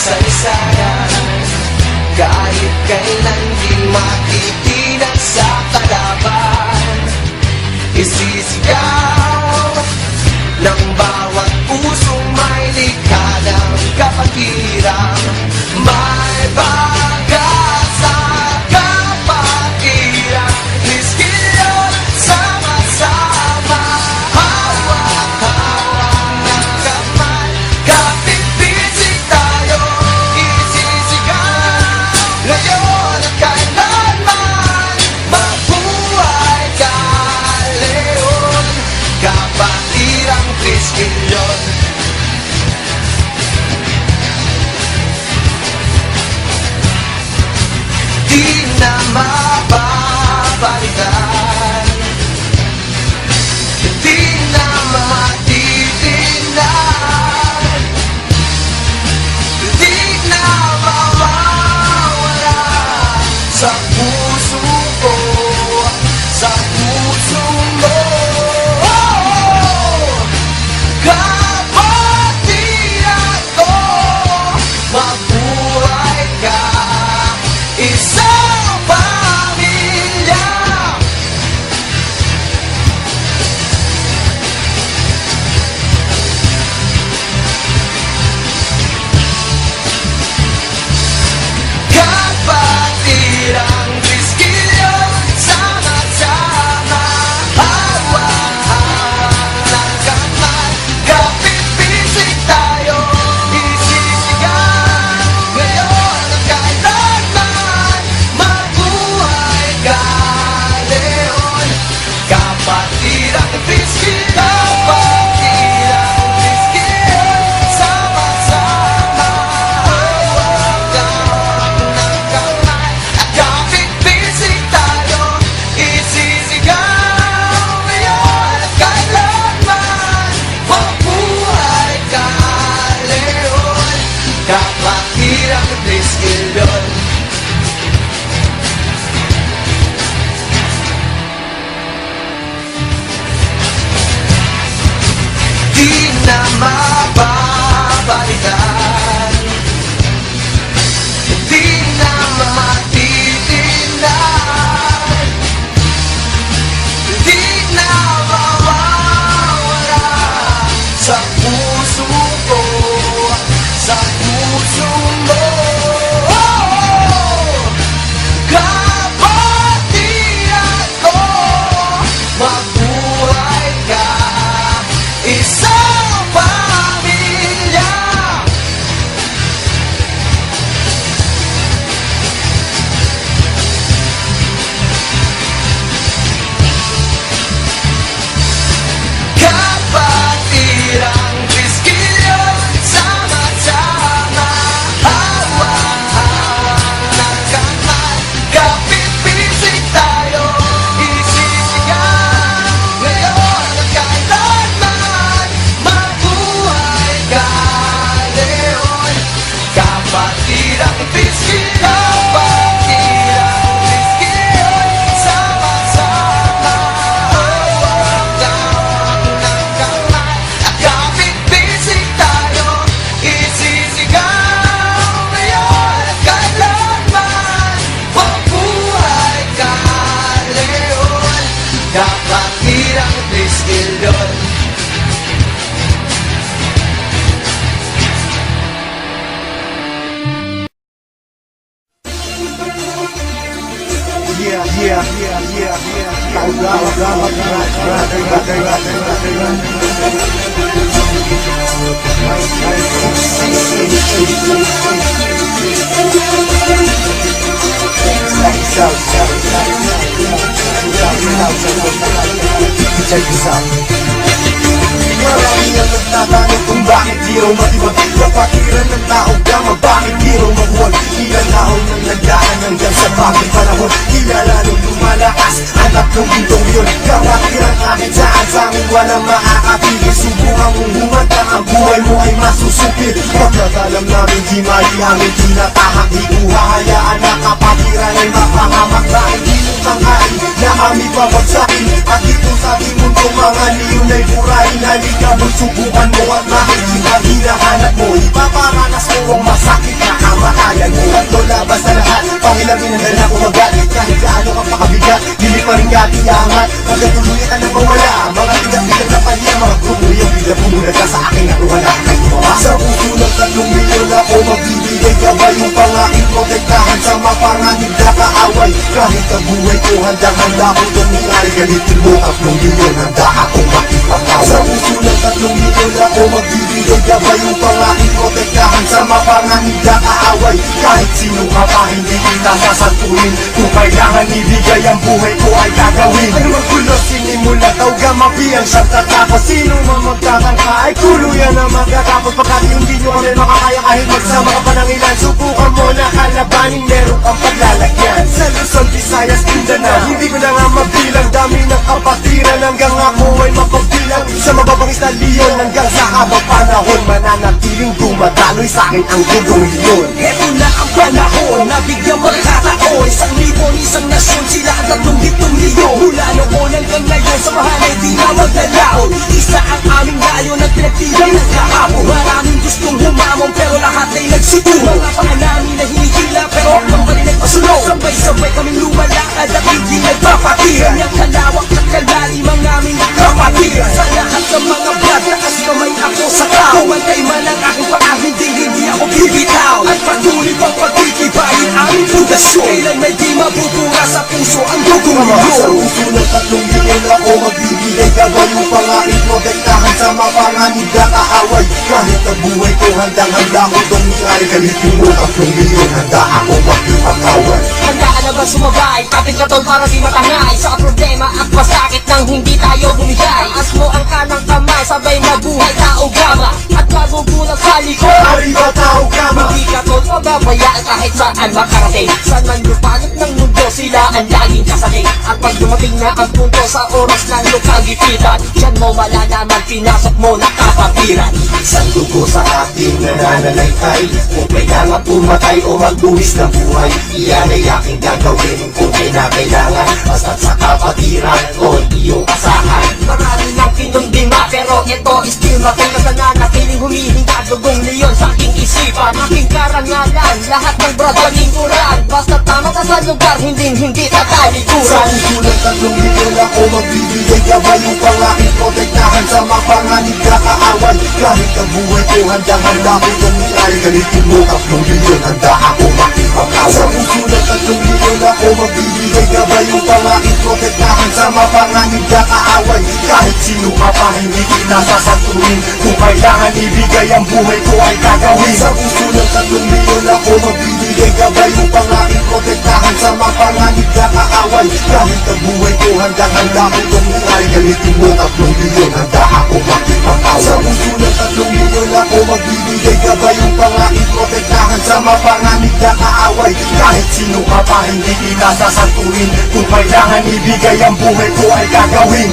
kasaysayan. Kahit kailan di matitinag sa kalaban, isisigaw ng bawat pusong may likha ng kapatiran. May bagat sa kapatiran, miskilyon sama-sama, hawak-hawak ng kamay, kapit-bisig tayo, isisigaw ngayon at kailanman. Mabuhay ka, Leon, kapatirang Triskelion. Di na mababalikan, di na matitignan, di na mawawala sa puso ko, sa puso mo. Kapatiran ko, mabuhay ka, isang pamilya. Kapatirang Triskelion, sama-sama, hawak-hawak ng kamay, kapit-bisig tayo, isisigaw ngayon at kailanman. Mabuhay ka, Leon, kapatirang Triskelion, kapatirang Triskelion, sama-sama, hawak-hawak ng kamay, at kapit-bisig tayo, isisigaw ngayon at kailanman. Mabuhay ka, Leon, kapatirang Triskelion. Di na mababalikan, di na matitignan, di na mawawala sa puso ko, sa puso mo. Kapatiran ko, mabuhay ka, isang pamilya. Kapatirang Triskelion, sama-sama, hawak-hawak ng kamay, kapit-bisig tayo, isisigaw ngayon at kailanman. Mabuhay ka, Leon, kapatirang Triskelion, kapatirang Triskelion, sama-sama, hawak-hawak ng kamay, at kapit-bisig tayo, isisigaw ngayon at kailanman. Mabuhay ka, Leon, kapatirang Triskelion. Check this out. Marami ang nagtatanong kung bakit di raw matibag. Kapatiran ng tao gama, bakit di raw mabuwag. Ilan taon nang nagdaan hanggang sa bagong panahon. Kilala nung lumalakas, anak ng bundong yun. Kapatiran kahit saan sa amin walang makakapigil. Subukan mong humanda, ang buhay mo ay masusupil. Pagkakalam namin di maihangin, tinatahak, di ko hahayaan na kapatiran ay mapahamak. Dahil di mo tangkain na kami pabagsakin. At dito sa ating mundo mga leon ay burahin. Halika magsubukan mo at makikita hinahanap mo. Ipaparanas mo ang masakit kamatayan mo at lola basta lahat Pangilangin ang dala ko magat Kahit gaano ka pakabigat Dili pa rin katiyangat Hanggang tuluyan ka na mawala Mga bigat-bigat na pahiya Mga grupo yung bigla pumunag ka sa akin At wala ka kayo sa puso ng 3 milyon ako magbibigay Gabay yung pangaking protektahan Sa mapanganib na kaaway Kahit ang buhay ko handang-handa ko Tumingay galitin mo 3 milyon Handa akong makipagkaway Sa puso ng 3 milyon ako magbibigay Gabay yung pangaking protektahan Sa mapanganib na kaaway Kahit sino ka pa hindi kita sasantuin Kung kailangan ibigay ang buhay ko ay gagawin Ano magkulo sinimula Tawga mapiyang siyang tatapos Sino man magtatangka ay tuluyan na magkatapos Pagkat hindi nyo kami makakaya kahit magsama ka pa ng ilan Subukan mo na kalabanin meron kang paglalagyan Sa Luzon, Visayas, Mindanao Hindi ko na nga mabilang Dami ng kapatiran hanggang ako ay mapagbilang Sa mababangis na leon hanggang sa habang panahon Mananatiling dumadaloy sa akin ang dugong leon Eto na ang panahon na bigyang magkataon 1,000 isang nasyon sila at 3 milyon Mula noon hanggang ngayon sa mahal ay di na maglalaon Isa ang aming layon at pinagtibay ng kahapon Maraming gustong humamon pero lahat ay nagsutulo Mga paa namin na hinihila pero ang bali nagpasunod Sabay-sabay kaming lumalakad at hindi nagpapatira Kanyang kalawak at kalalim ang aming kapatira Sa lahat ng mga brad, taas kamay ako sa tao Kumantay man ang aking paa, hindi ako bibitaw At patuloy pang pagtitibayin aming pundasyon Kailan may di mabubura sa puso ang dugong Sa milyon puso ng 3 milyon ako magbibigay Gabay yung pangaking protektahan Sa mapanganib na kaaway Kahit ang buhay ko handang-handa ko Tumingay galitin mo 3 milyon Handa ako makipagkaway Handaan na ba sumabay? Kapit ka tol para di matangay Sa problema at masakit nang hindi tayo bumigay Taas mo ang kanang kamay, sabay mabuhay tao gama At magugulat sa likod Arriba tao kama Hindi ka tol mababayaan kahit saan makarating Saan man lupalit ng mundo sila ang laging kasaling At pag dumating na ang punto sa oras ng lukagipitan Diyan mo malalaman pinasok mo na kapatiran Isang dugo sa ating nananalaytay Kung kailangan pumatay o magbuwis ng buhay Iyan ay aking gagawin kung kailangan Basta't sa kapatiran o iyong asahan Marami nang kinundima pero ito still matagal na nanatiling humihinga dugong leon sa aking isipan Aking karangalan, lahat ng brother lingkuran Basta tama ka sa lugar, hindi Sa tatalikuran puso ng 3 milyon ako magbibigay Gabay yung pangaking protektahan Sa mapanganib na kaaway Kahit ang buhay ko handang-handa ko Tumingay galitin mo 3 milyon Handa ako makipagkaway Sa puso ng 3 milyon ako magbibigay Gabay yung pangaking protektahan Sa mapanganib na kaaway Kahit sino ka pa hindi kita sasantuin Kung kailangan ibigay ang buhay ko ay gagawin Sa puso ng 3 milyon ako magbibigay Gabay yung pangaking protektahan Sa mapanganib na kaaway Kahit ang buhay ko handang-handa ko Tumingay galitin mo 3 milyon Handa ako makipagkaway Sa puso ng 3 milyon ako magbibigay Gabay yung pangaking protektahan Sa mapanganib na kaaway Kahit sino ka pa hindi kita sasantuin Kung kailangan ibigay ang buhay ko ay gagawin